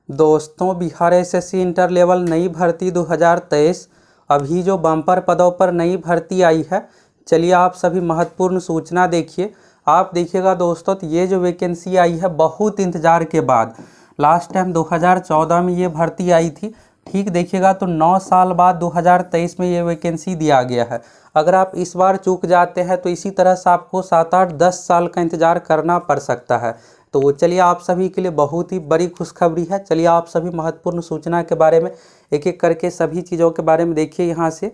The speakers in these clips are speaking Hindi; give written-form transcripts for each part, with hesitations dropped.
दोस्तों, बिहार एसएससी इंटर लेवल नई भर्ती 2023 अभी जो बम्पर पदों पर नई भर्ती आई है, चलिए आप सभी महत्वपूर्ण सूचना देखिए। आप देखिएगा दोस्तों, तो ये जो वैकेंसी आई है बहुत इंतज़ार के बाद, लास्ट टाइम 2014 में ये भर्ती आई थी। ठीक देखिएगा तो 9 साल बाद 2023 में ये वैकेंसी दिया गया है। अगर आप इस बार चूक जाते हैं तो इसी तरह से आपको 7, 8, 10 साल का इंतज़ार करना पड़ सकता है। तो चलिए आप सभी के लिए बहुत ही बड़ी खुशखबरी है। चलिए आप सभी महत्वपूर्ण सूचना के बारे में एक एक करके सभी चीज़ों के बारे में देखिए यहाँ से।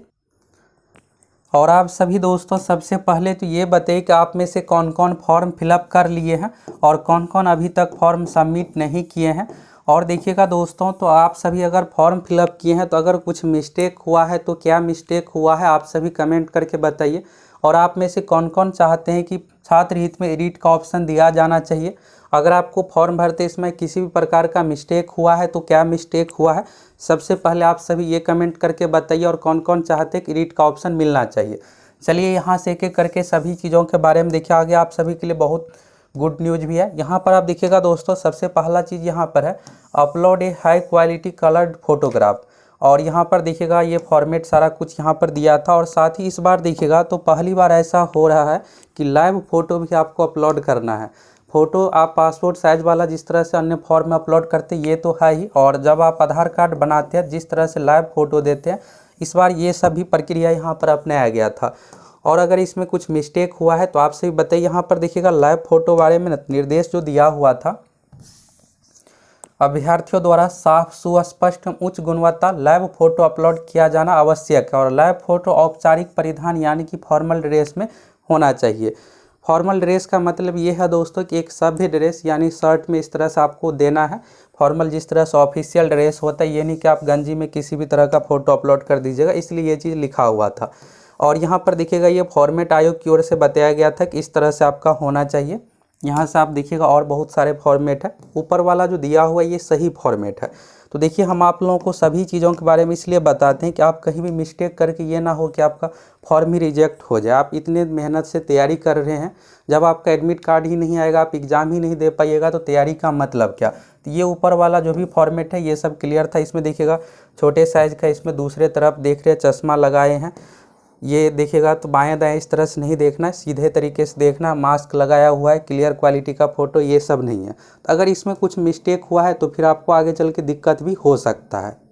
और आप सभी दोस्तों, सबसे पहले तो ये बताइए कि आप में से कौन कौन फॉर्म फिलअप कर लिए हैं और कौन कौन अभी तक फॉर्म सबमिट नहीं किए हैं। और देखिएगा दोस्तों, तो आप सभी अगर फॉर्म फिलअप किए हैं तो अगर कुछ मिस्टेक हुआ है तो क्या मिस्टेक हुआ है आप सभी कमेंट करके बताइए। और आप में से कौन कौन चाहते हैं कि छात्र हित में एडिट का ऑप्शन दिया जाना चाहिए। अगर आपको फॉर्म भरते इसमें किसी भी प्रकार का मिस्टेक हुआ है तो क्या मिस्टेक हुआ है, सबसे पहले आप सभी ये कमेंट करके बताइए। और कौन कौन चाहते हैं कि एडिट का ऑप्शन मिलना चाहिए। चलिए यहाँ से एक एक करके सभी चीज़ों के बारे में देखिए। आगे आप सभी के लिए बहुत गुड न्यूज़ भी है। यहाँ पर आप देखिएगा दोस्तों, सबसे पहला चीज़ यहाँ पर है अपलोड ए हाई क्वालिटी कलर्ड फोटोग्राफ। और यहाँ पर देखिएगा ये फॉर्मेट सारा कुछ यहाँ पर दिया था। और साथ ही इस बार देखिएगा तो पहली बार ऐसा हो रहा है कि लाइव फ़ोटो भी आपको अपलोड करना है। फ़ोटो आप पासपोर्ट साइज़ वाला जिस तरह से अन्य फॉर्म में अपलोड करते ये तो है ही, और जब आप आधार कार्ड बनाते हैं जिस तरह से लाइव फ़ोटो देते हैं, इस बार ये सभी प्रक्रिया यहाँ पर अपनाया गया था। और अगर इसमें कुछ मिस्टेक हुआ है तो आप सभी बताइए। यहाँ पर देखिएगा लाइव फ़ोटो बारे में निर्देश जो दिया हुआ था, अभ्यर्थियों द्वारा साफ सुस्पष्ट उच्च गुणवत्ता लाइव फ़ोटो अपलोड किया जाना आवश्यक है। और लाइव फ़ोटो औपचारिक परिधान यानी कि फॉर्मल ड्रेस में होना चाहिए। फॉर्मल ड्रेस का मतलब ये है दोस्तों कि एक सभ्य ड्रेस यानी शर्ट में इस तरह से आपको देना है। फॉर्मल जिस तरह से ऑफिशियल ड्रेस होता है, ये नहीं कि आप गंजी में किसी भी तरह का फ़ोटो अपलोड कर दीजिएगा, इसलिए ये चीज़ लिखा हुआ था। और यहाँ पर देखिएगा ये फॉर्मेट आयोग की ओर से बताया गया था कि इस तरह से आपका होना चाहिए। यहाँ से आप देखिएगा और बहुत सारे फॉर्मेट है। ऊपर वाला जो दिया हुआ है ये सही फॉर्मेट है। तो देखिए, हम आप लोगों को सभी चीज़ों के बारे में इसलिए बताते हैं कि आप कहीं भी मिस्टेक करके ये ना हो कि आपका फॉर्म ही रिजेक्ट हो जाए। आप इतने मेहनत से तैयारी कर रहे हैं, जब आपका एडमिट कार्ड ही नहीं आएगा, आप एग्ज़ाम ही नहीं दे पाइएगा तो तैयारी का मतलब क्या। तो ये ऊपर वाला जो भी फॉर्मेट है ये सब क्लियर था। इसमें देखिएगा छोटे साइज़ का, इसमें दूसरे तरफ देख रहे चश्मा लगाए हैं। ये देखिएगा तो बाएं दाएं इस तरह से नहीं देखना है, सीधे तरीके से देखना। मास्क लगाया हुआ है, क्लियर क्वालिटी का फ़ोटो, ये सब नहीं है। तो अगर इसमें कुछ मिस्टेक हुआ है तो फिर आपको आगे चल के दिक्कत भी हो सकता है।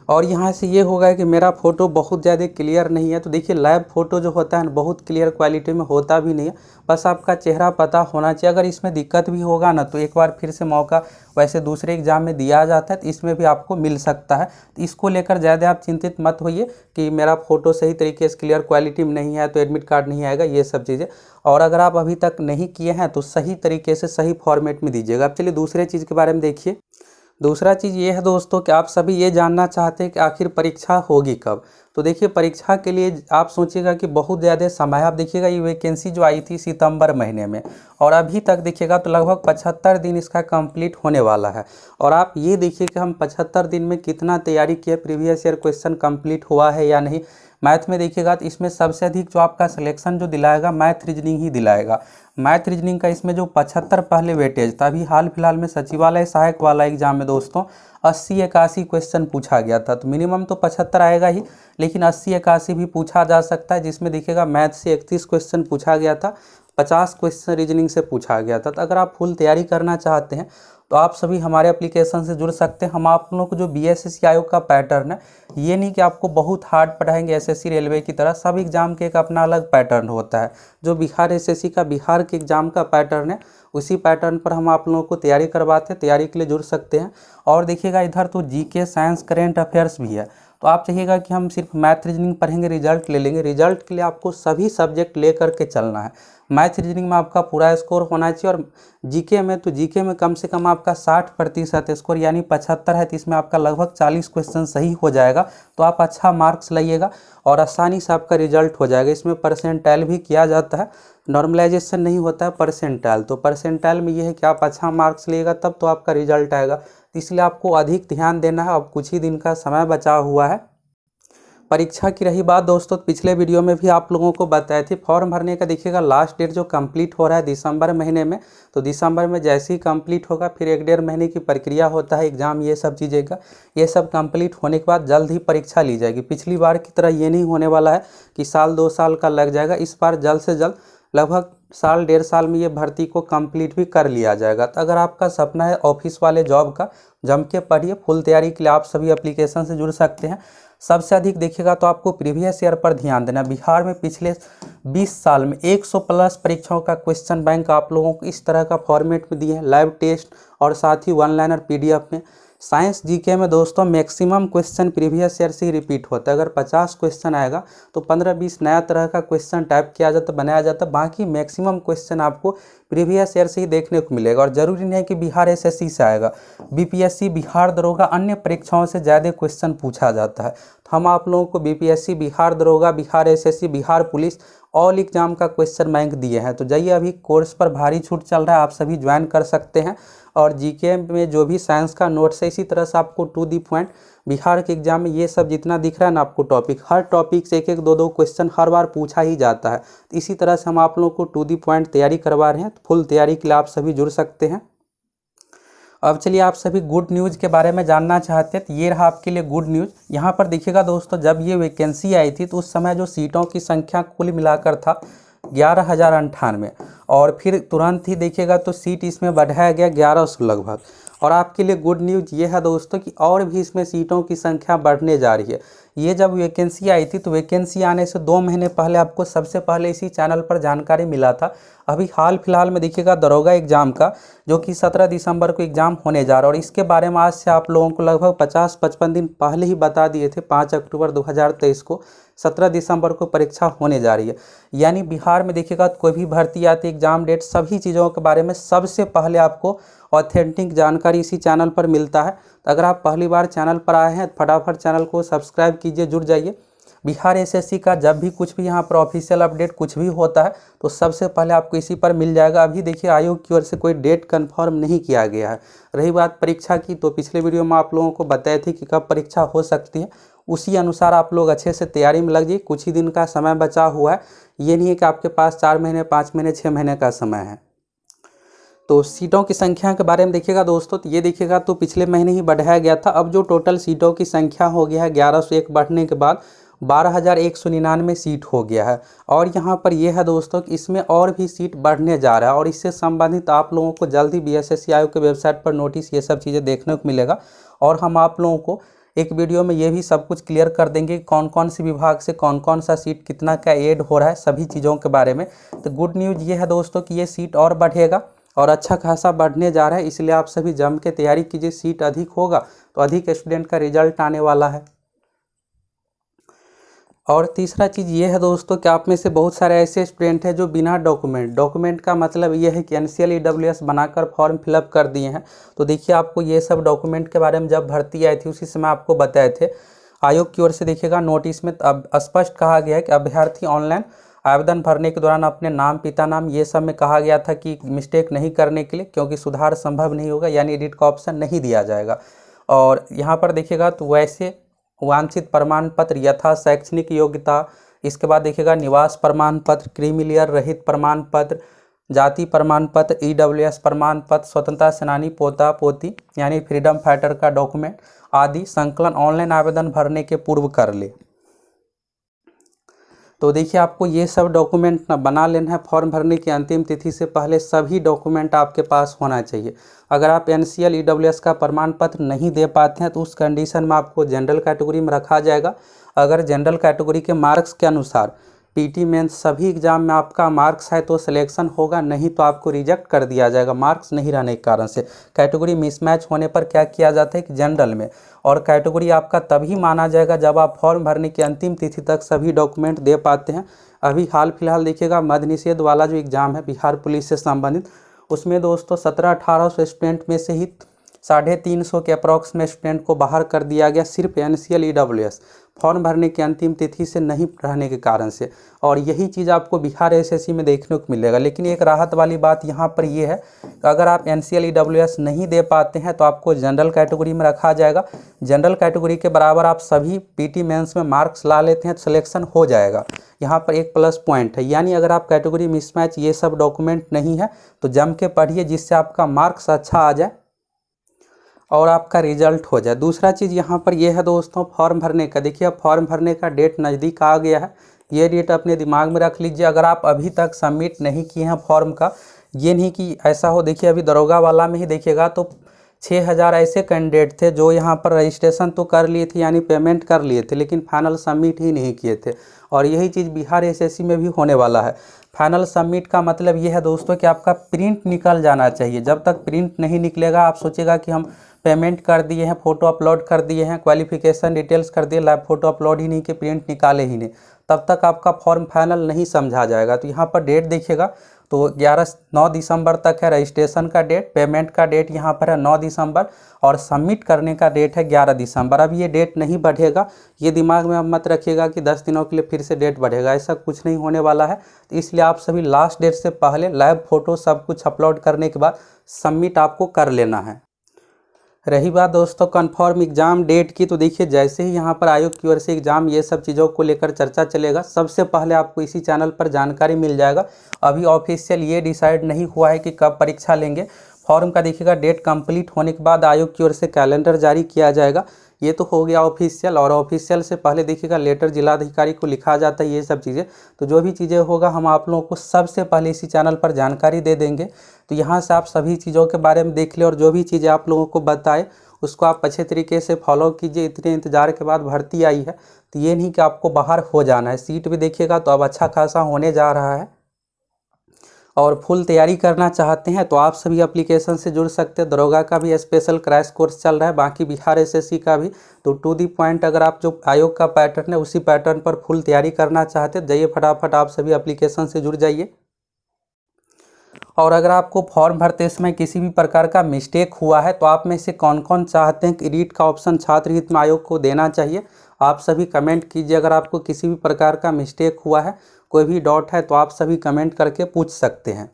और यहाँ से ये होगा कि मेरा फ़ोटो बहुत ज़्यादा क्लियर नहीं है, तो देखिए लाइव फ़ोटो जो होता है ना बहुत क्लियर क्वालिटी में होता भी नहीं है। बस आपका चेहरा पता होना चाहिए। अगर इसमें दिक्कत भी होगा ना तो एक बार फिर से मौका वैसे दूसरे एग्ज़ाम में दिया जाता है, तो इसमें भी आपको मिल सकता है। तो इसको लेकर ज़्यादा आप चिंतित मत होइए कि मेरा फ़ोटो सही तरीके से क्लियर क्वालिटी में नहीं है तो एडमिट कार्ड नहीं आएगा, ये सब चीज़ें। और अगर आप अभी तक नहीं किए हैं तो सही तरीके से सही फॉर्मेट में दीजिएगा। अब चलिए दूसरे चीज़ के बारे में देखिए। दूसरा चीज़ ये है दोस्तों कि आप सभी ये जानना चाहते हैं कि आखिर परीक्षा होगी कब। तो देखिए, परीक्षा के लिए आप सोचिएगा कि बहुत ज़्यादा समय है। आप देखिएगा ये वैकेंसी जो आई थी सितंबर महीने में, और अभी तक देखिएगा तो लगभग 75 दिन इसका कंप्लीट होने वाला है। और आप ये देखिए कि हम 75 दिन में कितना तैयारी किए, प्रीवियस ईयर क्वेश्चन कंप्लीट हुआ है या नहीं। मैथ में देखिएगा तो इसमें सबसे अधिक जो आपका सिलेक्शन जो दिलाएगा मैथ रीजनिंग ही दिलाएगा। मैथ रीजनिंग का इसमें जो 75 पहले वेटेज था, अभी हाल फिलहाल में सचिवालय सहायक वाला एग्जाम में दोस्तों 80-81 क्वेश्चन पूछा गया था। तो मिनिमम तो 75 आएगा ही, लेकिन 80-81 भी पूछा जा सकता है, जिसमें देखिएगा मैथ से 31 क्वेश्चन पूछा गया था, 50 क्वेश्चन रीजनिंग से पूछा गया था। तो अगर आप फुल तैयारी करना चाहते हैं तो आप सभी हमारे एप्लीकेशन से जुड़ सकते हैं। हम आप लोगों को जो बीएसएससी आयोग का पैटर्न है, ये नहीं कि आपको बहुत हार्ड पढ़ाएंगे एसएससी रेलवे की तरह। सब एग्जाम के एक अपना अलग पैटर्न होता है। जो बिहार एसएससी का बिहार के एग्ज़ाम का पैटर्न है, उसी पैटर्न पर हम आप लोगों को तैयारी करवाते हैं। तैयारी के लिए जुड़ सकते हैं। और देखिएगा इधर तो जीके, साइंस, करेंट अफेयर्स भी है। तो आप चाहिएगा कि हम सिर्फ मैथ रीजनिंग पढ़ेंगे, रिजल्ट ले लेंगे। रिजल्ट के लिए आपको सभी सब्जेक्ट ले करके चलना है। मैथ रीजनिंग में आपका पूरा स्कोर होना चाहिए। और जीके में तो जीके में कम से कम आपका 60% स्कोर यानी 75 है, तो इसमें आपका लगभग 40 क्वेश्चन सही हो जाएगा। तो आप अच्छा मार्क्स लाइएगा और आसानी से आपका रिजल्ट हो जाएगा। इसमें परसेंटाइल भी किया जाता है, नॉर्मलाइजेशन नहीं होता है, परसेंटाइल। तो परसेंटाइल में ये है कि आप अच्छा मार्क्स लेगा तब तो आपका रिजल्ट आएगा। तो इसलिए आपको अधिक ध्यान देना है। अब कुछ ही दिन का समय बचा हुआ है। परीक्षा की रही बात दोस्तों, पिछले वीडियो में भी आप लोगों को बताए थे फॉर्म भरने का देखिएगा लास्ट डेट जो कंप्लीट हो रहा है दिसंबर महीने में। तो दिसंबर में जैसे ही कंप्लीट होगा फिर 1-1.5 महीने की प्रक्रिया होता है एग्ज़ाम ये सब चीज़ें का। ये सब कंप्लीट होने के बाद जल्द ही परीक्षा ली जाएगी। पिछली बार की तरह ये नहीं होने वाला है कि साल 2 साल का लग जाएगा। इस बार जल्द से जल्द लगभग साल 1.5 साल में ये भर्ती को कंप्लीट भी कर लिया जाएगा। तो अगर आपका सपना है ऑफिस वाले जॉब का, जम के पढ़िए। फुल तैयारी के लिए आप सभी एप्लीकेशन से जुड़ सकते हैं। सबसे अधिक देखिएगा तो आपको प्रीवियस ईयर पर ध्यान देना। बिहार में पिछले 20 साल में 100 प्लस परीक्षाओं का क्वेश्चन बैंक आप लोगों को इस तरह का फॉर्मेट में दिए हैं, लाइव टेस्ट और साथ ही 1 लाइनर PDF में। साइंस जीके में दोस्तों मैक्सिमम क्वेश्चन प्रीवियस ईयर से ही रिपीट होता है। अगर 50 क्वेश्चन आएगा तो 15-20 नया तरह का क्वेश्चन टाइप किया जाता, बनाया जाता। बाकी मैक्सिमम क्वेश्चन आपको प्रीवियस ईयर से ही देखने को मिलेगा। और ज़रूरी नहीं है कि बिहार SSC से आएगा, BPSC, बिहार दरोगा, अन्य परीक्षाओं से ज़्यादा क्वेश्चन पूछा जाता है। तो हम आप लोगों को BPSC, बिहार दरोगा, Bihar SSC, Bihar police all exam का क्वेश्चन बैंक दिए हैं। तो जाइए, अभी कोर्स पर भारी छूट चल रहा है, आप सभी ज्वाइन कर सकते हैं। और जीके में जो भी साइंस का नोट्स है इसी तरह से आपको टू दी पॉइंट बिहार के एग्जाम में ये सब जितना दिख रहा है ना आपको टॉपिक, हर टॉपिक से 1-1, 2-2 क्वेश्चन हर बार पूछा ही जाता है। तो इसी तरह से हम आप लोगों को टू दी पॉइंट तैयारी करवा रहे हैं। तो फुल तैयारी के लिए आप सभी जुड़ सकते हैं। अब चलिए, आप सभी गुड न्यूज़ के बारे में जानना चाहते हैं तो ये रहा आपके लिए गुड न्यूज़। यहाँ पर देखिएगा दोस्तों, जब ये वैकेंसी आई थी तो उस समय जो सीटों की संख्या कुल मिलाकर था 11,098 और फिर तुरंत ही देखिएगा तो सीट इसमें बढ़ाया गया 1100 लगभग। और आपके लिए गुड न्यूज़ ये है दोस्तों कि और भी इसमें सीटों की संख्या बढ़ने जा रही है। ये जब वैकेंसी आई थी तो वैकेंसी आने से 2 महीने पहले आपको सबसे पहले इसी चैनल पर जानकारी मिला था। अभी हाल फिलहाल में देखिएगा दरोगा एग्ज़ाम का जो कि 17 दिसंबर को एग्ज़ाम होने जा रहा है और इसके बारे में आज से आप लोगों को लगभग 50-55 दिन पहले ही बता दिए थे। 5 अक्टूबर 2023 को 17 दिसंबर को परीक्षा होने जा रही है। यानी बिहार में देखिएगा कोई भी भर्ती आती है, एग्ज़ाम डेट, सभी चीज़ों के बारे में सबसे पहले आपको ऑथेंटिक जानकारी इसी चैनल पर मिलता है। तो अगर आप पहली बार चैनल पर आए हैं तो फटाफट चैनल को सब्सक्राइब कीजिए, जुड़ जाइए। बिहार SSC का जब भी कुछ भी यहाँ पर ऑफिशियल अपडेट कुछ भी होता है तो सबसे पहले आपको इसी पर मिल जाएगा। अभी देखिए आयोग की ओर से कोई डेट कंफर्म नहीं किया गया है। रही बात परीक्षा की, तो पिछले वीडियो में आप लोगों को बताए थे कि कब परीक्षा हो सकती है, उसी अनुसार आप लोग अच्छे से तैयारी में लग जाइए। कुछ ही दिन का समय बचा हुआ है, ये नहीं है कि आपके पास 4 महीने, 5 महीने, 6 महीने का समय है। तो सीटों की संख्या के बारे में देखिएगा दोस्तों, तो ये देखिएगा तो पिछले महीने ही बढ़ाया गया था। अब जो टोटल सीटों की संख्या हो गया है 1101 बढ़ने के बाद 12,199 सीट हो गया है। और यहाँ पर यह है दोस्तों कि इसमें और भी सीट बढ़ने जा रहा है और इससे संबंधित आप लोगों को जल्द ही BSSC आयोग के वेबसाइट पर नोटिस ये सब चीज़ें देखने को मिलेगा। और हम आप लोगों को एक वीडियो में ये भी सब कुछ क्लियर कर देंगे कौन कौन सी विभाग से कौन कौन सा सीट कितना का ऐड हो रहा है, सभी चीज़ों के बारे में। तो गुड न्यूज़ ये है दोस्तों कि ये सीट और बढ़ेगा और अच्छा खासा बढ़ने जा रहा है, इसलिए आप सभी जम के तैयारी कीजिए। सीट अधिक होगा तो अधिक स्टूडेंट का रिजल्ट आने वाला है। और तीसरा चीज़ ये है दोस्तों कि आप में से बहुत सारे ऐसे स्टूडेंट हैं जो बिना डॉक्यूमेंट का मतलब ये है कि NCL EWS बनाकर फॉर्म फिलअप कर दिए हैं। तो देखिए, आपको ये सब डॉक्यूमेंट के बारे में जब भर्ती आई थी उसी समय आपको बताए थे। आयोग की ओर से देखिएगा नोटिस में अब स्पष्ट कहा गया है कि अभ्यर्थी ऑनलाइन आवेदन भरने के दौरान अपने नाम, पिता नाम, ये सब में कहा गया था कि मिस्टेक नहीं करने के लिए, क्योंकि सुधार संभव नहीं होगा, यानी एडिट का ऑप्शन नहीं दिया जाएगा। और यहाँ पर देखिएगा तो वैसे वांछित प्रमाण पत्र यथा शैक्षणिक योग्यता, इसके बाद देखिएगा निवास प्रमाण पत्र, क्रीमिलियर रहित प्रमाण पत्र, जाति प्रमाण पत्र, EWS प्रमाण पत्र, स्वतंत्रता सेनानी पोता पोती यानी फ्रीडम फाइटर का डॉक्यूमेंट आदि संकलन ऑनलाइन आवेदन भरने के पूर्व कर ले। तो देखिए, आपको ये सब डॉक्यूमेंट बना लेना है। फॉर्म भरने की अंतिम तिथि से पहले सभी डॉक्यूमेंट आपके पास होना चाहिए। अगर आप NCL EWS का प्रमाण पत्र नहीं दे पाते हैं तो उस कंडीशन में आपको जनरल कैटेगरी में रखा जाएगा। अगर जनरल कैटेगरी के मार्क्स के अनुसार PT मेंस सभी एग्जाम में आपका मार्क्स है तो सिलेक्शन होगा, नहीं तो आपको रिजेक्ट कर दिया जाएगा मार्क्स नहीं रहने के कारण से। कैटेगरी मिसमैच होने पर क्या किया जाता है कि जनरल में, और कैटेगरी आपका तभी माना जाएगा जब आप फॉर्म भरने की अंतिम तिथि तक सभी डॉक्यूमेंट दे पाते हैं। अभी हाल फिलहाल देखिएगा मद्य निषेध वाला जो एग्ज़ाम है बिहार पुलिस से संबंधित, उसमें दोस्तों 1700-1800 स्टूडेंट में से ही 350 के अप्रॉक्स में स्टूडेंट को बाहर कर दिया गया सिर्फ NCL EWS फॉर्म भरने की अंतिम तिथि से नहीं रहने के कारण से। और यही चीज़ आपको बिहार SSC में देखने को मिलेगा। लेकिन एक राहत वाली बात यहाँ पर ये है कि अगर आप NCL EWS नहीं दे पाते हैं तो आपको जनरल कैटेगरी में रखा जाएगा। जनरल कैटेगरी के बराबर आप सभी PT मेंस में मार्क्स ला लेते हैं तो सिलेक्शन हो जाएगा। यहाँ पर एक प्लस पॉइंट है, यानी अगर आप कैटेगरी मिसमैच ये सब डॉक्यूमेंट नहीं है तो जम के पढ़िए, जिससे आपका मार्क्स अच्छा आ जाए और आपका रिजल्ट हो जाए। दूसरा चीज़ यहाँ पर यह है दोस्तों, फॉर्म भरने का। देखिए अब फॉर्म भरने का डेट नज़दीक आ गया है, ये डेट अपने दिमाग में रख लीजिए। अगर आप अभी तक सबमिट नहीं किए हैं फॉर्म का, ये नहीं कि ऐसा हो, देखिए अभी दरोगा वाला में ही देखिएगा तो 6000 ऐसे कैंडिडेट थे जो यहाँ पर रजिस्ट्रेशन तो कर लिए थे, यानी पेमेंट कर लिए थे, लेकिन फाइनल सबमिट ही नहीं किए थे। और यही चीज़ बिहार SSC में भी होने वाला है। फाइनल सबमिट का मतलब ये है दोस्तों कि आपका प्रिंट निकल जाना चाहिए। जब तक प्रिंट नहीं निकलेगा आप सोचेगा कि हम पेमेंट कर दिए हैं, फ़ोटो अपलोड कर दिए हैं, क्वालिफिकेशन डिटेल्स कर दिए, लैब फ़ोटो अपलोड ही नहीं कि प्रिंट निकाले ही नहीं, तब तक आपका फॉर्म फाइनल नहीं समझा जाएगा। तो यहाँ पर डेट देखिएगा तो 9 दिसंबर तक है रजिस्ट्रेशन का डेट, पेमेंट का डेट यहाँ पर है 9 दिसंबर और सबमिट करने का डेट है 11 दिसंबर। अब ये डेट नहीं बढ़ेगा, ये दिमाग में आप मत रखिएगा कि 10 दिनों के लिए फिर से डेट बढ़ेगा, ऐसा कुछ नहीं होने वाला है। तो इसलिए आप सभी लास्ट डेट से पहले लैब फ़ोटो सब कुछ अपलोड करने के बाद सबमिट आपको कर लेना है। रही बात दोस्तों कन्फर्म एग्ज़ाम डेट की, तो देखिए जैसे ही यहाँ पर आयोग की ओर से एग्ज़ाम ये सब चीज़ों को लेकर चर्चा चलेगा, सबसे पहले आपको इसी चैनल पर जानकारी मिल जाएगा। अभी ऑफिशियल ये डिसाइड नहीं हुआ है कि कब परीक्षा लेंगे। फॉर्म का देखिएगा डेट कंप्लीट होने के बाद आयोग की ओर से कैलेंडर जारी किया जाएगा, ये तो हो गया ऑफिशियल। और ऑफिशियल से पहले देखिएगा लेटर जिलाधिकारी को लिखा जाता है, ये सब चीज़ें। तो जो भी चीज़ें होगा हम आप लोगों को सबसे पहले इसी चैनल पर जानकारी दे देंगे। तो यहाँ से आप सभी चीज़ों के बारे में देख लें और जो भी चीज़ें आप लोगों को बताए उसको आप अच्छे तरीके से फॉलो कीजिए। इतने इंतज़ार के बाद भर्ती आई है तो ये नहीं कि आपको बाहर हो जाना है। सीट भी देखिएगा तो अब अच्छा खासा होने जा रहा है और फुल तैयारी करना चाहते हैं तो आप सभी एप्लीकेशन से जुड़ सकते हैं। दरोगा का भी स्पेशल क्रैश कोर्स चल रहा है, बाकी बिहार SSC का भी। तो टू दी पॉइंट अगर आप जो आयोग का पैटर्न है उसी पैटर्न पर फुल तैयारी करना चाहते हैं, जाइए फटाफट आप सभी एप्लीकेशन से जुड़ जाइए। और अगर आपको फॉर्म भरते समय किसी भी प्रकार का मिस्टेक हुआ है तो आप में से कौन कौन चाहते हैं कि एडिट का ऑप्शन छात्र हित में आयोग को देना चाहिए, आप सभी कमेंट कीजिए। अगर आपको किसी भी प्रकार का मिस्टेक हुआ है, कोई भी डाउट है तो आप सभी कमेंट करके पूछ सकते हैं।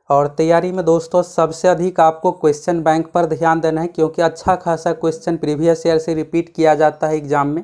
और तैयारी में दोस्तों सबसे अधिक आपको क्वेश्चन बैंक पर ध्यान देना है, क्योंकि अच्छा खासा क्वेश्चन प्रीवियस ईयर से रिपीट किया जाता है एग्जाम में।